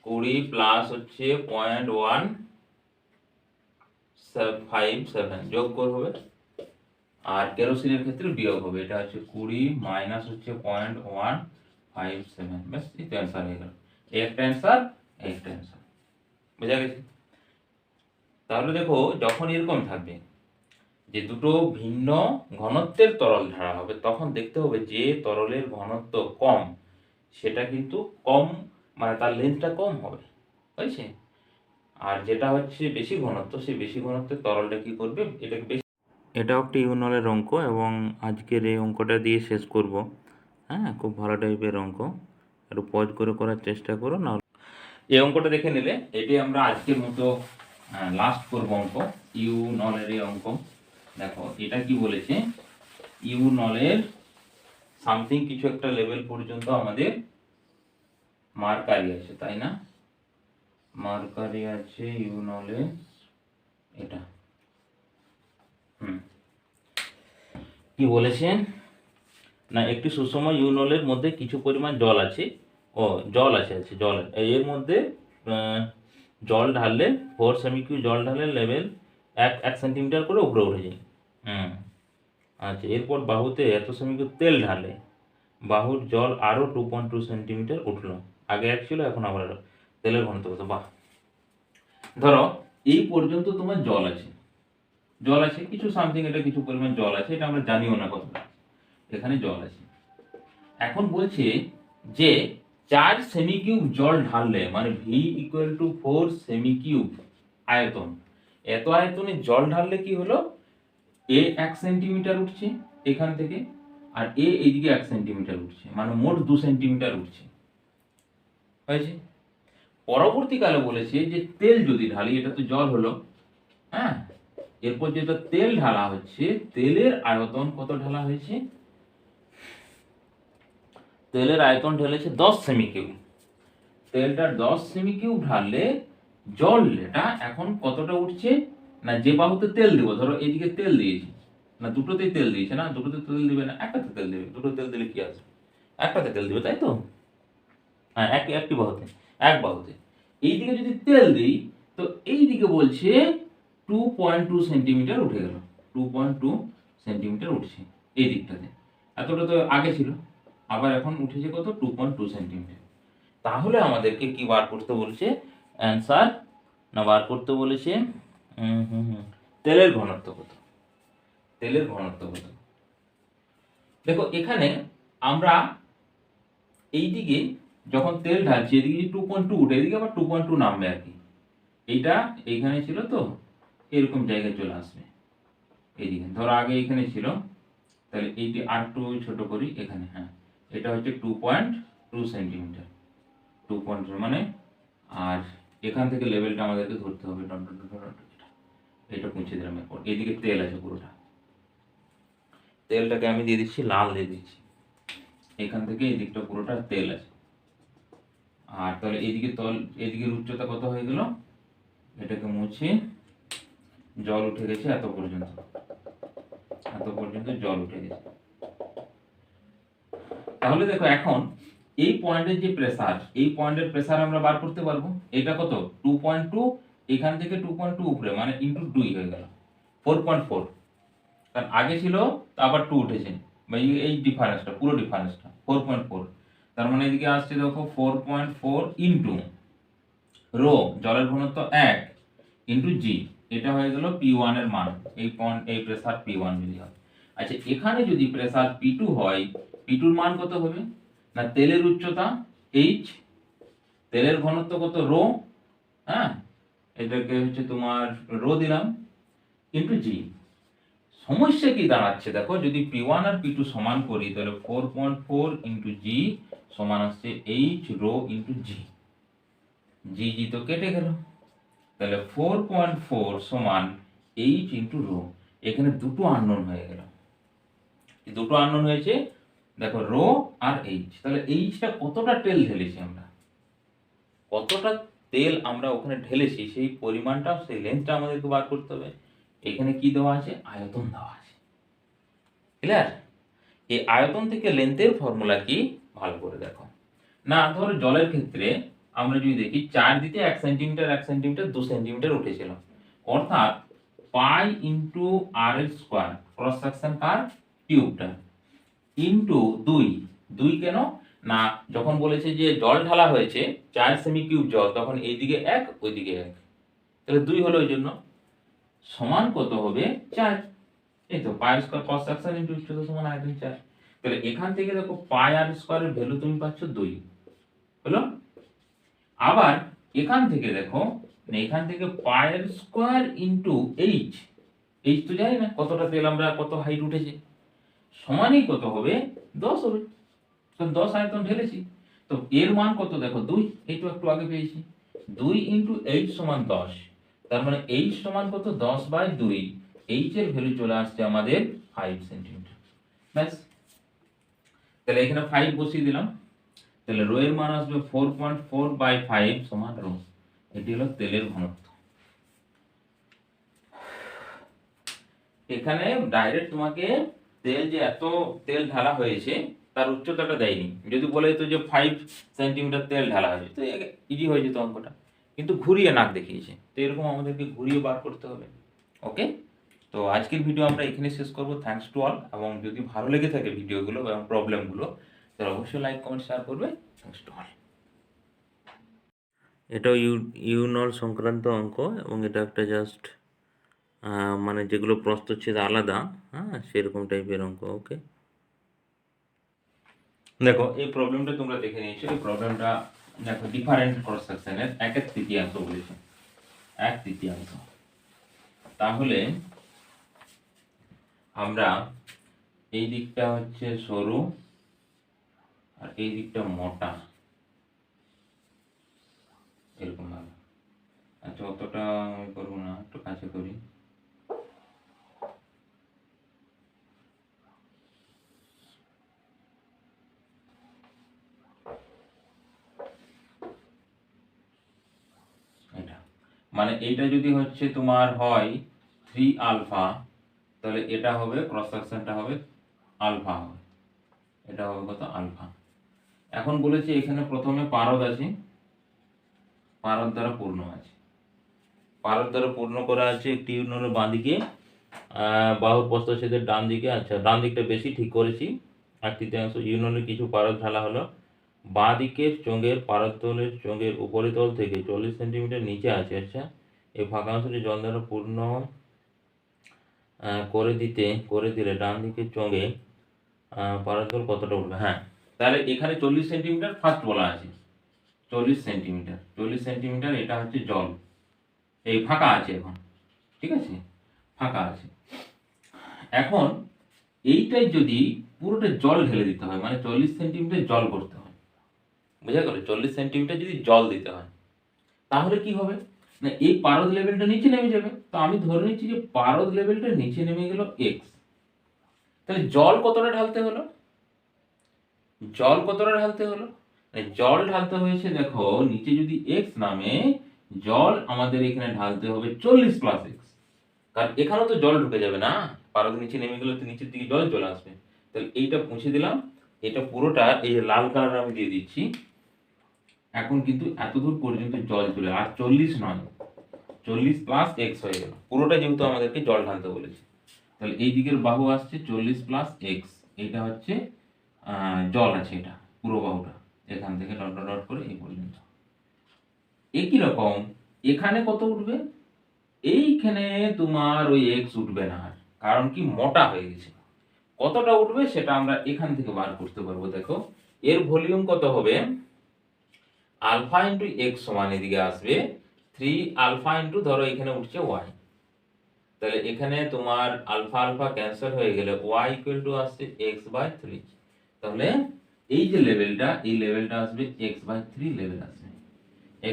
20 প্লাস হচ্ছে 0.157 যোগ করে হবে, আর কেরোসিনের ক্ষেত্রে বিয়োগ হবে, এটা হচ্ছে 20 মাইনাস হচ্ছে 0.157, ব্যাস এই অ্যান্সার হয়ে গেল। এই একটা অ্যান্সার, এই একটা অ্যান্সার, বোঝা গেছে? তাহলে দেখো যখন এরকম থাকবে যে দুটো ভিন্ন ঘনত্বের তরল ধারা হবে, তখন দেখতে হবে যে তরলের ঘনত্ব কম সেটা কিন্তু কম, মানে তার লেন্থটা কম হবে, হয়েছে? আর যেটা হচ্ছে বেশি ঘনত্ব, সেই বেশি ঘনত্বের তরলটা কি করবে, এটাকে বেশি। এটাও একটা ইউনলের অঙ্ক এবং আজকের এই অঙ্কটা দিয়ে শেষ করব। হ্যাঁ, খুব ভালো টাইপের অঙ্ক, একটু পজ করে করার চেষ্টা করো না। এই অঙ্কটা দেখে নিলে এটি আমরা আজকের মতো লাস্ট করব অঙ্ক, ইউনলের এই অঙ্ক। দেখো এটা কি বলেছে, ইউনলের সামথিং কিছু একটা লেভেল পর্যন্ত আমাদের মার্কারি আছে, তাই না? মার্কারি আছে ইউনলে, এটা কি বলেছে না, একটি সুষম ইউনলের মধ্যে কিছু পরিমাণ জল আছে, জল আছে জল এর মধ্যে জল ঢাললে 4 সেমি কিউব জল ঢাললে লেভেল 1 সেন্টিমিটার করে উপরে উঠে যায়। আচ্ছা, এরপর বাহুতে এত সেমি কিউব তেল ঢালে বাহুর জল আরও 2.2 সেন্টিমিটার উঠলো। আগে 1 ছিল, এখন আবার তেলের ঘনত্ব কত? বাহ, ধরো এই পর্যন্ত তোমার জল আছে কিছু সামথিং, এটা কিছু পরিমাণ জল আছে, এটা আমরা জানিও না কতটা, এখানে জল আছে। এখন বলছে যে 4 সেমি কিউব জল ঢাললে মানে V equal to 4 semi cube আয়তন, এত আয়তনে জল ঢাললে কি হলো, এ 1 সেন্টিমিটার উঠছে এখান থেকে, আর এ এইদিকে 1 সেন্টিমিটার উঠছে, মানে মোট 2 সেন্টিমিটার উঠছে, হয়েছে। পরবর্তীকালে বলেছে যে তেল যদি ঢালি, এটা তো জল হলো, হ্যাঁ, এরপর যেটা তেল ঢালা হচ্ছে, তেলের আয়তন কত ঢালা হয়েছে, তেলের আয়তন ঢেলেছে 10 সেমি কিউব। তেলটা 10 সেমি কিউব ঢাললে জলটা এখন কতটা উঠছে, না যে বাহুতে তেল দেবো, ধরো এইদিকে তেল দিয়েছি, না দুটোতেই তেল দিয়েছে, না দুটোতে তেল দিবে না, একটাতে তেল দেবে, দুটো তেল দিলে কি আসবে, একটাতে তেল দিবে, তাই তো, হ্যাঁ, একটি বাহুতে, এক বাহুতে। এইদিকে যদি তেল দিই তো এইদিকে বলছে 2.2 সেন্টিমিটার উঠে গেল, 2.2 সেন্টিমিটার উঠছে এই দিকটাতে, এতটা তো আগে ছিল, আবার এখন উঠেছে কত, 2.2 সেন্টিমিটার। তাহলে আমাদেরকে কি বার করতে বলছে, অ্যান্সার, না বার করতে বলেছে তেলের ঘনত্ব কত, তেলের ঘনত্ব কত। দেখো এখানে আমরা এইদিকে যখন তেল ঢালছি, এদিকে 2.2 উঠে, এদিকে আবার 2.2 নামবে আর কি, এইটা এইখানে ছিল তো এরকম জায়গায় চলে আসবে, এইদিকে ধরো আগে এখানে ছিল, তাহলে এইটি আর একটু ছোট করি এখানে, হ্যাঁ, এটা হচ্ছে 2.2 সেন্টিমিটার, 2.2 মানে, আর এখান থেকে লেভেলটা আমাদেরকে ধরতে হবে, এটা মুছে দিলাম। এরপর এদিকে তেল আছে পুরোটা, তেলটাকে আমি দিয়ে দিচ্ছি লাল দিয়ে দিচ্ছি, এখান থেকে এই দিকটা পুরোটা তেল আছে, আর তাহলে এইদিকে এদিকের উচ্চতা কত হয়ে গেল, এটাকে মুছে, জল উঠে গেছে এত পর্যন্ত, এত পর্যন্ত জল উঠে গেছে। তাহলে দেখো এখন এই পয়েন্টের যে প্রেসার, এই পয়েন্টের প্রেসার আমরা বার করতে পারবো, এটা কত 2.2, এখান থেকে 2.2 উপরে মানে ইনটু 2 হয়ে গেল 4.4, কারণ আগে ছিল আবার 2 উঠেছে, এই ডিফারেন্সটা, পুরো ডিফারেন্সটা 4.4, তার মানে এদিকে আসছে দেখো 4.4 ইনটু রো, জলের ঘনত্ব 1 ইনটু জি, এটা হয়ে গেল P1 এর মান, এই প্রেসার P1 যদি হয়। আচ্ছা, এখানে যদি প্রেসার P2 হয়, P2 এর মান কত হবে, না তেলের উচ্চতা H, তেলের ঘনত্ব কত রো, হ্যাঁ, এটাকে হচ্ছে তোমার রো দিলাম, ইনটু জি। সমস্যা কি দাঁড়াচ্ছে দেখো, যদি P1 আর P2 সমান করি তাহলে 4.4 ইনটু জি সমান আসছে H রো ইনটু জি, জি জি তো কেটে গেল, তাহলে 4.4 সমান H ইনটু রো, এখানে দুটো আননোন হয়ে গেল, দুটো আননোন হয়েছে, দেখো রো আর H, তাহলে Hটা কতটা তেল ঢেলেছি আমরা, কতটা তেল আমরা ওখানে ঢেলেছি, সেই পরিমাণটা, সেই লেন্থটা আমাদেরকে বার করতে হবে। এখানে কি দেওয়া আছে, আয়তন দেওয়া আছে, ক্লিয়ার। এই আয়তন থেকে লেন্থের ফর্মুলা কি ভালো করে দেখো, না ধরো জলের ক্ষেত্রে আমরা যদি দেখি 4 দিতে 1 সেন্টিমিটার 1 সেন্টিমিটার 2 সেন্টিমিটার উঠেছিল, অর্থাৎ পাই ইনটু আর এর স্কয়ার, ক্রস সেকশন কার, টিউবটা, ইনটু 2 কেন, না যখন বলেছে যে জল ঢালা হয়েছে 4 সেমি কিউব জল, তখন এইদিকে 1 ওইদিকে 1, তাহলে 2 হলো ওই জন্য, সমান কত হবে 4, এই তো pi square cos section into উচ্চতা সমান আয়তন 4, তাহলে এখান থেকে দেখো পাই আর স্কয়ারের ভ্যালু তুমি পাচ্ছ 2 হলো। আবার এখান থেকে দেখো, এখান থেকে পাই আর স্কয়ার ইনটু এইচ, এইচ তো জানি না কতটা তেল আমরা কত হাইট উঠেছে, সমানই কত হবে 10 হবে, কারণ 10 আয়তন ঢেলেছি, তো এর মান কত দেখো 2, এই তো একটু আগে পেয়েছি, 2 ইনটু এইচ সমান 10, তার মানে এইচ সমান কত 10/2, এইচ এর ভ্যালু চলে আসছে আমাদের 5 সেন্টিমিটার, ব্যাস। তাহলে এখানে 5 বসিয়ে দিলাম, তাহলে রো এর মান আসবে 4.4/5 সমান রো, এটি হলো তেলের ঘনত্ব। এখানে ডাইরেক্ট তোমাকে তেল যে এত তেল ঢালা হয়েছে তার উচ্চতাটা দেয়নি, যদি বলে তো যে 5 সেন্টিমিটার তেল ঢালা হয়েছে তো ইজি হয়ে যেত অঙ্কটা, কিন্তু ঘুরিয়ে নাক দেখিয়েছে। তো এরকম আমাদেরকে ঘুরিয়ে বার করতে হবে। ওকে, তো আজকের ভিডিও আমরা এখানে শেষ করব। Thanks to all. এবং যদি ভালো লেগে থাকে ভিডিওগুলো এবং প্রবলেমগুলো, তাহলে অবশ্যই লাইক কমেন্ট শেয়ার করবে। Thanks to all. এটাও ইউনল সংক্রান্ত অঙ্ক, এবং এটা একটা জাস্ট মানে যেগুলো প্রস্থচ্ছেদ আলাদা, হ্যাঁ, সেরকম টাইপের অঙ্ক। ওকে, দেখো এই প্রবলেমটা তোমরা দেখে নিয়েছো। এই প্রবলেমটা দেখো ডিফারেন্ট ক্রস সেকশনের 1/3 বলেছে, 1/3। তাহলে আমরা এই দিকটা হচ্ছে সরু আর এই দিকটা মোটা, এরকম ভাবে। আচ্ছা, অতটা আমি করবো না, একটু কাছে করি। এটা মানে এইটা যদি হচ্ছে তোমার হয় 3α, তাহলে এটা হবে ক্রস সেকশনটা হবে আলফা হবে, এটা হবে কত আলফা। এখন বলেছি এখানে প্রথমে পারদ আছে, পারদ দ্বারা পূর্ণ আছে, পারদ দ্বারা পূর্ণ করা আছে একটি ইউনিয়নের বাঁ দিকে, বাহুর প্রস্থচ্ছেদের ডান দিকে। আচ্ছা, ডান দিকটা বেশি ঠিক করেছি। 1/3 ইউনিয়নের কিছু পারদ ঢালা হলো। বাঁ দিকের চোঙের পারদতলের চোঙের উপরিতল থেকে 40 সেন্টিমিটার নিচে আছে। আচ্ছা, এই ফাঁকা অংশটি জল দ্বারা পূর্ণ করে দিলে ডান দিকের চোঙে পারদতল কতটা উঠবে? হ্যাঁ, তাহলে এখানে 40 সেন্টিমিটার ফার্স্ট বলা আছে। 40 সেন্টিমিটার এটা হচ্ছে জল, এই ফাঁকা আছে এখন, ঠিক আছে, ফাঁকা আছে। এখন এইটাই যদি পুরোটা জল ঢেলে দিতে হয়, মানে 40 সেন্টিমিটার জল করতে হয়, বুঝা গেল? 40 সেন্টিমিটার যদি জল দিতে হয়, তাহলে কি হবে না, এই পারদ লেভেলটা নিচে নেমে যাবে। তো আমি ধরে নিচ্ছি যে পারদ লেভেলটা নিচে নেমে গেল x। তাহলে জল কতটা ঢালতে হলো? জল কতটা ঢালতে হলো? জল ঢালতে হয়েছে, দেখো নিচে যদি x নামে, জল আমাদের এখানে ঢালতে হবে 40 প্লাস x। কারণ এখানেও তো জল ঢুকে যাবে না, পারদ নিচে নেমে গেলে তো নিচের দিকে জল চলে আসবে। তাহলে এইটা মুছে দিলাম, এটা পুরোটা এই লাল কালার আমি দিয়ে দিচ্ছি। এখন কিন্তু এত দূর পর্যন্ত জল চলে, আর 40 নয়, 40 প্লাস x হয়ে গেল। পুরোটা যেহেতু আমাদেরকে জল ঢালতে বলেছে, তাহলে এই দিকের বাহু আসছে 40 প্লাস x। এটা হচ্ছে জল আছে, এটা পুরো বাহুটা এখান থেকে ডট ডট ডট করে এই পর্যন্ত। একই রকম এখানে কত উঠবে? এইখানে তোমার ওই x উঠবে না, আর কারণ কি, মোটা হয়ে গেছে। কতটা উঠবে সেটা আমরা এখান থেকে বার করতে পারবো। দেখো এর ভলিউম কত হবে, আলফা ইন্টু এক্স সমান এদিকে আসবে 3α ইন্টু, ধরো এখানে উঠছে y, তাহলে এখানে তোমার আলফা আলফা ক্যান্সেল হয়ে গেলে y ইকুয়াল টু আসছে x/3। তাহলে এই যে লেভেলটা, এই লেভেলটা আসবে x/3 লেভেল আসবে।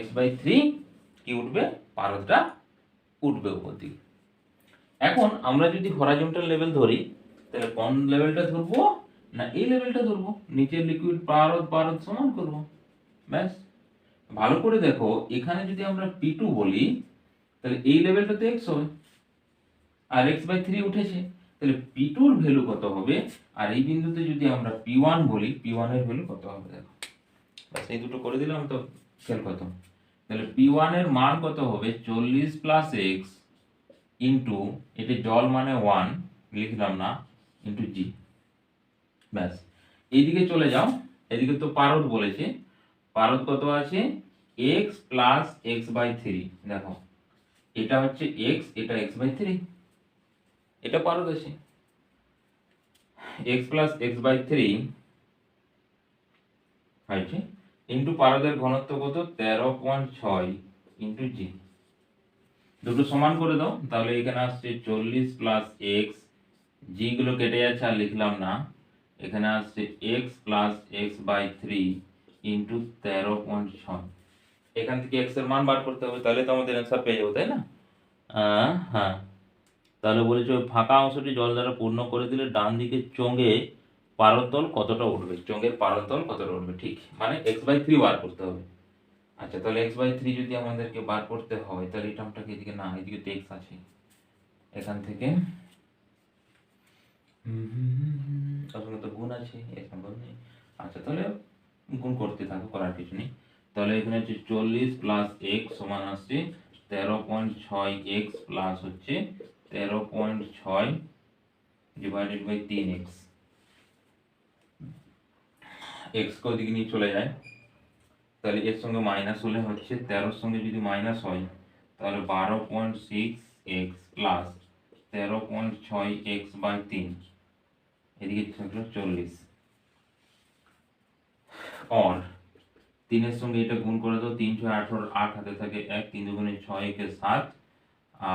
x/3 কি উঠবে? পারদটা উঠবে উপর দিকে। এখন আমরা যদি হরাইজন্টাল লেভেল ধরি, তাহলে কোন লেভেলটা ধরবো না, এই লেভেলটা ধরবো, নিচের লিকুইড পারদ পারদ সমান করবো, ব্যাস। ভালো করে দেখো, এখানে যদি আমরা P2 বলি, তাহলে এই লেভেলটাতে x হবে, আর x/3 উঠেছে, তাহলে P2 এর ভ্যালু কত হবে? আর এই বিন্দুতে যদি আমরা P1 বলি, P1 এর ভ্যালু কত হবে? দেখো ব্যাস, এই দুটো করে দিলাম তো খেল কত। তাহলে P1 এর মান কত হবে? 40 প্লাস x ইন্টু, এটা জল মানে 1 লিখলাম না, ইন্টু g। ব্যাস, এইদিকে চলে যাও, এদিকে তো পারদ বলেছে, পারদ কত আছে? x plus x/3। দেখো এটা হচ্ছে x, এটা x/3, এটা পারদ আছে। x প্লাস x/3 হয়েছে ইন্টু পারদের ঘনত্ব কত? 13.6 ইন্টু g। দুটো সমান করে দাও, তাহলে এখানে আসছে 40 প্লাস x, g গুলো কেটে যাচ্ছে আর লিখলাম না, এখানে আসছে x প্লাস x/3 ইন্টু 13.6। এখান থেকে x এর মান বার করতে হবে, তাহলে তো আমাদের অ্যান্সার পেয়ে যাবো, তাই না? হ্যাঁ, তাহলে বলেছে ওই ফাঁকা অংশটি জল দ্বারা পূর্ণ করে দিলে ডান দিকে চোঙে পারদতল কতটা উঠবে? চোঙের পারদতল কতটা উঠবে, ঠিক মানে x/3 বার করতে হবে। আচ্ছা, তাহলে x/3 যদি আমাদেরকে বার করতে হয়, তাহলে এই টার্মটাকে এদিকে না, এদিকে তো x আছে, এখান থেকে আসলে তো গুণ আছে, এর সম্ভব নেই। আচ্ছা, তাহলে গুণ করতে থাকো, করার কিছু নেই। তাহলে এখানে হচ্ছে 40 প্লাস এক্স সমান আসছে 13.6 প্লাস হচ্ছে 13.6 ডিভাইডেড বাই 3x। এক্স কে ওদিকে নিয়ে চলে যায়, তাহলে এর সঙ্গে মাইনাস হলে হচ্ছে 13 সঙ্গে যদি মাইনাস হয় তাহলে 12.6x প্লাস 13.6x বাই 3, এদিকে থাকলো 40। और 3 এর সঙ্গে এটা গুণ করে দাও, 3 6 18, 8 হাতে থাকে 1, 3 দুগুণে 6 একে 7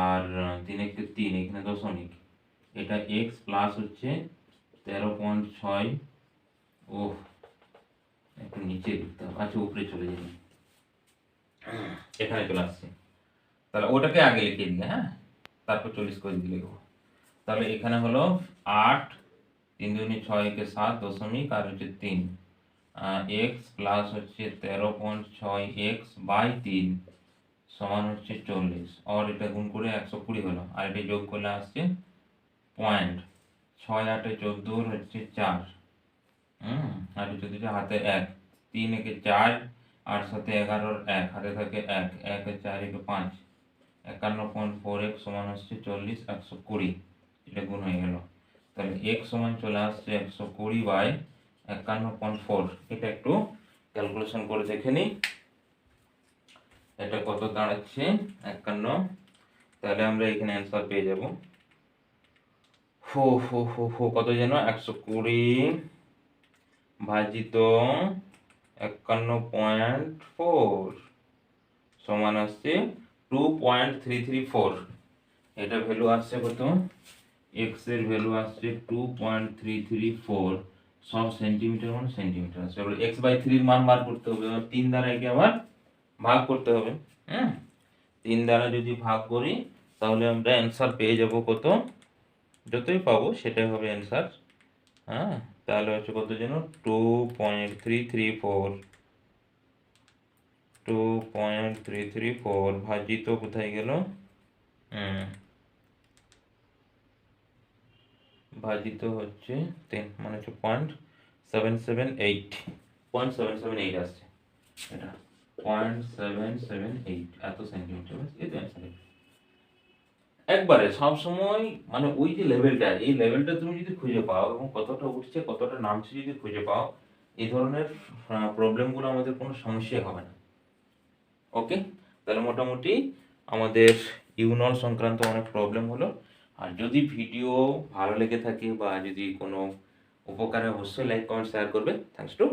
আর 3 একে 3, এখানে দশমিক, এটা x প্লাস হচ্ছে 13.6, ও একটু নিচে লিখতে হবে, আচ্ছা উপরে চলে যাবে, এখানে চলে আসছে, তাহলে ওটাকে আগে লিখে দিই, হ্যাঁ, তারপর 40 করে দিলে লিখবো। তাহলে এখানে হলো 8, 3 দুগুণে 6 একে 7 দশমিক আর হচ্ছে 3 এক্স প্লাস হচ্ছে 13.6x বাই 3 সমান হচ্ছে 40, আর এটা গুণ করে 120 হলো, আর এটা যোগ করলে আসছে পয়েন্ট, 6 8 14 হচ্ছে 4, আর হচ্ছে দুটো হাতে 1, 3 একে 4 আর সাথে 11 1 হাতে থাকে 1, 1 4 একে 5, 51.4x সমান হচ্ছে 40, 120, এটা গুণ হয়ে গেল। তাহলে x সমান চলে আসছে 120 বাই 51.4, এটা একটু ক্যালকুলেশন করে দেখে নিই, এটা কত দাঁড়াচ্ছে 51, তাহলে আমরা এখানে অ্যান্সার পেয়ে যাব কত যেন 120 ভাজিত 51.4 সমান আসছে 2.334, এটা ভ্যালু আসছে কত, x এর ভ্যালু আসছে 2.334, সব সেন্টিমিটার মানে সেন্টিমিটার আসছে। এবার x বাই 3 এর মান বার করতে হবে, 3 দ্বারা একে আবার ভাগ করতে হবে, 3 দ্বারা যদি ভাগ করি তাহলে আমরা অ্যান্সার পেয়ে যাব কত, যতই পাবো সেটাই হবে অ্যান্সার, হ্যাঁ, তাহলে হচ্ছে কত যেন 2.334 ভাজিত কোথায় গেল, ভাজিত হচ্ছে 3 মানে হচ্ছে 0.778 আসছে, এটা 0.778 এত সেন্টিমিটার, এই তো অ্যান্সার। একবারে সব সময় মানে ওই যে লেভেলটা, এই লেভেলটা তুমি যদি খুঁজে পাও এবং কতটা উঠছে কতটা নামছে যদি খুঁজে পাও, এই ধরনের প্রবলেমগুলো আমাদের কোনো সমস্যাই হবে না। ওকে, তাহলে মোটামুটি আমাদের ইউনল সংক্রান্ত অনেক প্রবলেম হলো। আর যদি ভিডিও ভালো লেগে থাকে বা যদি কোনো উপকারে, অবশ্যই লাইক কমেন্ট শেয়ার করবে। Thanks to